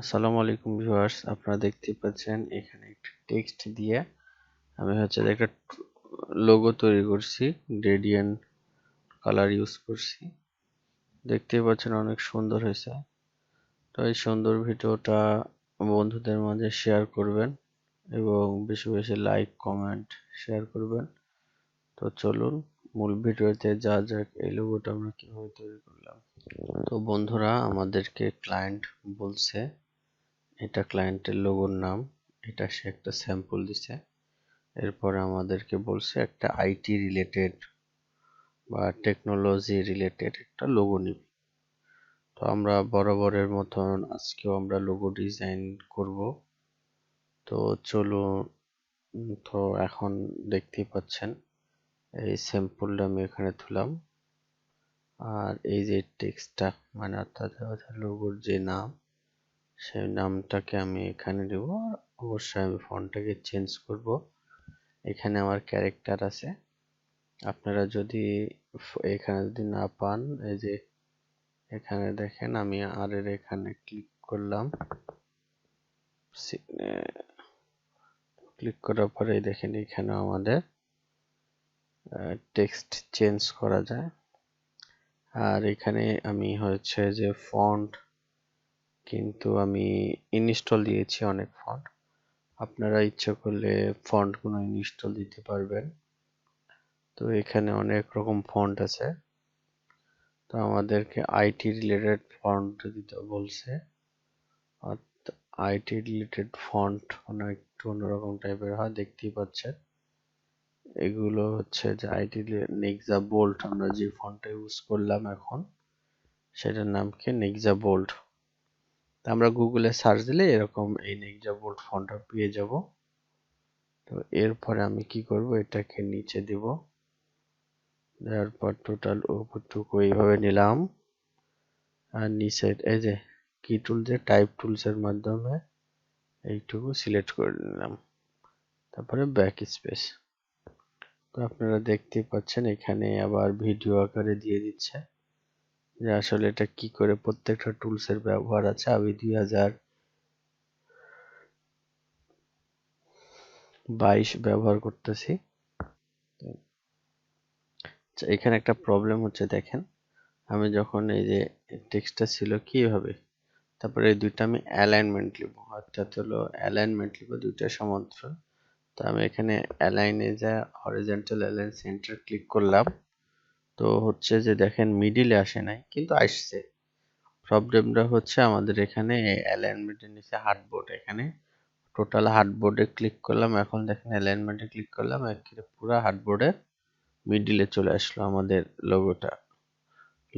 আসসালামু আলাইকুম ভিউয়ার্স, আপনারা দেখতে পাচ্ছেন এখানে একটা টেক্সট দিয়ে আমি একটা লোগো তৈরি করছি। গ্রেডিয়েন্ট কালার ইউজ করছি, দেখতেই পাচ্ছেন অনেক সুন্দর হয়েছে। তো এই সুন্দর ভিডিওটা বন্ধুদের মাঝে শেয়ার করবেন এবং বেশি বেশি লাইক কমেন্ট শেয়ার করবেন। তো চলুন মূল ভিডিওতে যা যাক, এই লোগোটা আমরা কিভাবে তৈরি করলাম। তো বন্ধুরা, আমাদেরকে ক্লায়েন্ট বলছে এটা ক্লায়েন্টের লোগোর নাম, এটা সে একটা স্যাম্পল দিছে। এরপরে আমাদেরকে বলছে একটা আইটি রিলেটেড বা টেকনোলজি রিলেটেড একটা লোগো নিবি। তো আমরা বরাবরের মতন আজকেও আমরা লোগো ডিজাইন করব। তো চলুন, তো এখন দেখতেই পাচ্ছেন এই স্যাম্পলটা আমি এখানে তুললাম, আর এই যে টেক্সটটা মানে অর্থাৎ লোগোর যে নাম, সেই নামটাকে আমি এখানে দেব। অবশ্যই আমি ফন্টটাকে চেঞ্জ করব। এখানে আমার ক্যারেক্টার আছে, আপনারা যদি এখানে যদি না পান, এই যে এখানে দেখেন আমি আর এর এখানে ক্লিক করলাম। ক্লিক করার পরে দেখেন এখানে আমাদের টেক্সট চেঞ্জ করা যায়। আর এখানে আমি যে ফন্ট কিন্তু আমি ইনস্টল দিয়েছি অনেক ফন্ট, আপনারা ইচ্ছে করলে ফন্টগুলো ইনস্টল দিতে পারবেন। তো এখানে অনেক রকম ফন্ট আছে, তো আমাদেরকে আইটি রিলেটেড ফন্ট দিতে বলছে। আইটি রিলেটেড ফন্ট একটু অন্যরকম টাইপের হয়, দেখতেই পাচ্ছেন। এগুলো যে আইটি নেক্সা বোল্ট, আমরা যে ফন্টটা ইউজ করলাম এখন সেটার নাম কি নেক্সা বোল্ট। আমরা গুগলে সার্চ দিলে এরকম এই নেক্সা বোল্ট ফন্টটা পেয়ে যাব। তো এরপরে আমি কি করব, এটাকে নিচে দিব, দেওয়ার পর টোটাল উপরটুকু এইভাবে নিলাম। আর নিচে এই যে কি টুল, যে টাইপ টুলস এর মাধ্যমে এইটুকু সিলেক্ট করে নিলাম, তারপরে ব্যাক স্পেস। তো আপনারা দেখতেই পাচ্ছেন এখানে আবার ভিডিও আকারে দিয়ে দিচ্ছে যে আসলে এটা কি করে প্রত্যেকটা টুলস এর ব্যবহার আছে। আমি 2022 ব্যবহার করতেছি। এখানে একটা প্রবলেম হচ্ছে, দেখেন আমি যখন এই যে টেক্সটটা ছিল কিভাবে, তারপরে এই দুইটা আমি অ্যালাইনমেন্ট লিখব, অর্থাৎ হলো অ্যালাইনমেন্ট লিখব দুইটা সমান্তরাল। তো আমি এখানে অ্যালাইনে যা হরিজন্টাল অ্যালাইন সেন্টার ক্লিক করলাম। তো যে দেখেন মিডিলে আসে নাই কিন্তু আসছে। প্রবলেমটা আমাদের এখানে অ্যালাইনমেন্টের নিচে হার্ডবোর্ড, এখানে টোটাল হার্ডবোর্ডে ক্লিক করলাম। এখন দেখেন অ্যালাইনমেন্টে ক্লিক করলাম, একেবারে পুরো হার্ডবোর্ডের মিডিলে চলে আসলো আমাদের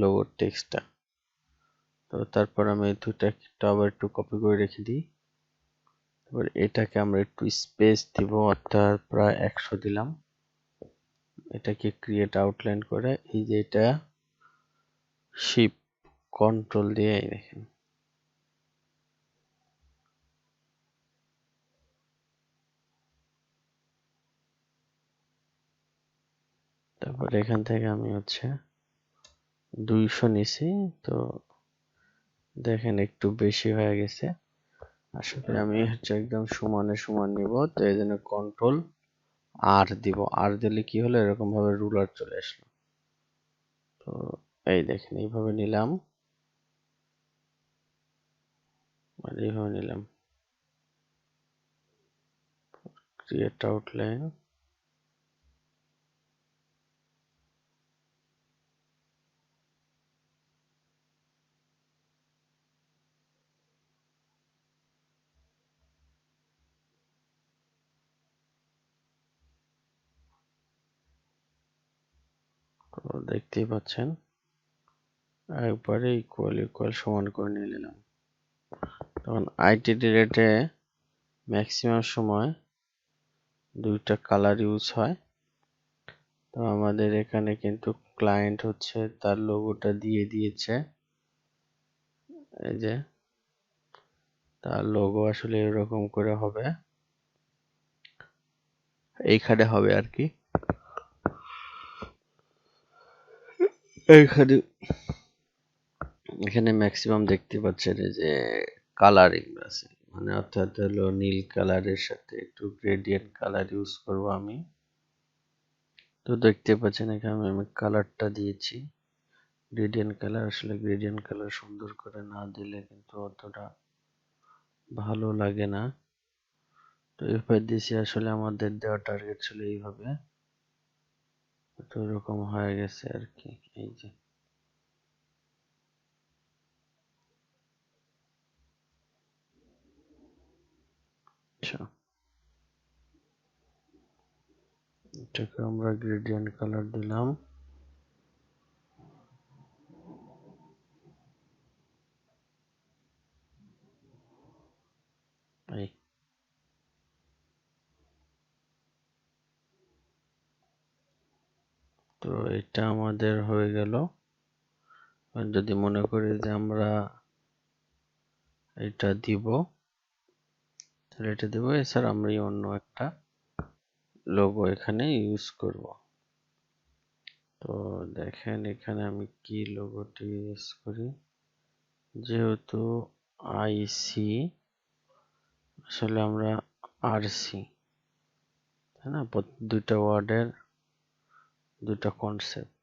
লোগোর টেক্সটটা। তো তারপর আমি দুইটা আবার একটু কপি করে রেখে দিই। তারপর এটাকে আমরা একটু স্পেস দিব, অর্থাৎ প্রায় 100 দিলাম। এটাকে ক্রিয়েট আউটলাইন করে এই যে এটা শিফট কন্ট্রোল দিয়ে দেখেন তারপর এখান থেকে আমি 200 নিছি। তো দেখেন একটু বেশি হয়ে গেছে, আসলে আমি একদম সমানে সমান নিব। তো এই জন্য কন্ট্রোল আর দিব, আর দিলে কি হলো এরকম ভাবে রুলার চলে আসলো। তো এই দেখেন এইভাবে নিলাম, মানে এইভাবে নিলাম, ক্রিয়েট আউটলাইন। তো দেখতেই পাচ্ছেন একবারে ইকুয়াল ইকুয়াল সমান করে নিয়ে নিলাম। তখন আইটি রিলেটে ম্যাক্সিমাম সময় দুইটা কালার ইউজ হয়। তো আমাদের এখানে কিন্তু ক্লায়েন্ট তার লোগোটা দিয়ে দিয়েছে, এই যে তার লোগো আসলে এরকম করে হবে, এইখানে হবে আর কি। এখানে ম্যাক্সিমাম দেখতে পাচ্ছেন এই যে কালারিং আছে, মানে অর্থাৎ হলো নীল কালারের সাথে একটু গ্রেডিয়েন্ট কালার ইউজ করব আমি। তো দেখতে পাচ্ছেন এখানে আমি কালারটা দিয়েছি গ্রেডিয়েন্ট কালার। আসলে গ্রেডিয়েন্ট কালার সুন্দর করে না দিলে কিন্তু অতটা ভালো লাগে না। তো এইভাবে দিয়েছি, আসলে আমাদের দেওয়া টার্গেট ছিল এইভাবে। তো এরকম হয়ে গেছে আর কি, এই যে। আচ্ছা, এটাকে আমরা গ্রেডিয়েন্ট কালার দিলাম। এই তো এটা আমাদের হয়ে গেল। আর যদি মনে করি যে আমরা এটা দিব, তাহলে এটা দিব। এছাড়া আমরা অন্য একটা লোগো এখানে ইউজ করব। তো দেখেন এখানে আমি কি লোগোটি ইউজ করি। যেহেতু আইসি, আসলে আমরা আরসি, তাই না, দুইটা ওয়ার্ডের দুইটা কনসেপ্ট।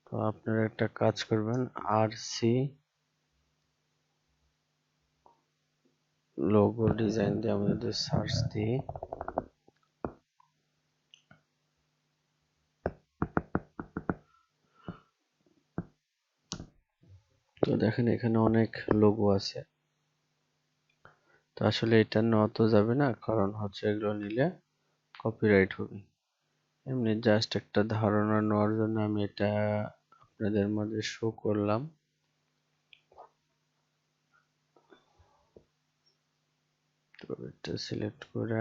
তো আপনারা একটা কাজ করবেন, আরসি লোগো ডিজাইন দিয়ে আমি যদি সার্চ দিই, তো দেখেন এখানে অনেক লোগো আছে। তো আসলে এটা নেওয়া তো যাবে না, কারণ হচ্ছে এগুলো নিলে কপিরাইট হবে। এমনি জাস্ট একটা ধারণা নেওয়ার জন্য আমি এটা আপনাদের মাঝে শো করলাম। তো এটা সিলেক্ট করে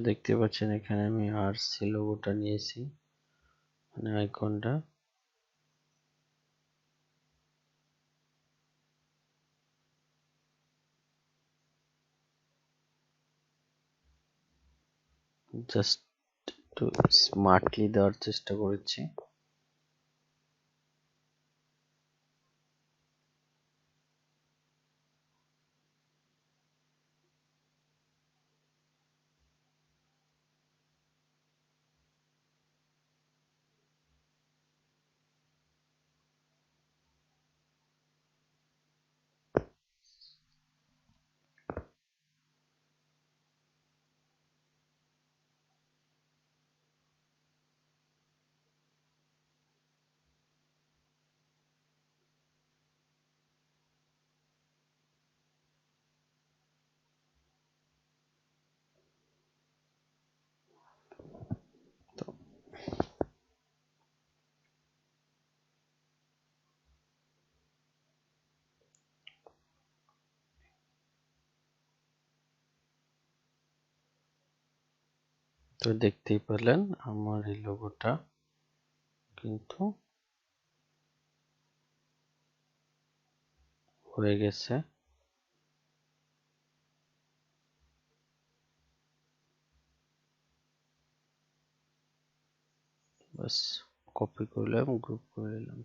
দেখতে পাচ্ছেন এখানে আমি আরসি লোগোটা নিয়েছি, মানে আইকনটা। জাস্ট একটু স্মার্টলি দেওয়ার চেষ্টা করেছি। তো তো দেখতেই পেলেন আমার এই লোগোটা কিন্তু হয়ে গেছে। বাস কপি করলাম, গ্রুপ করে নিলাম।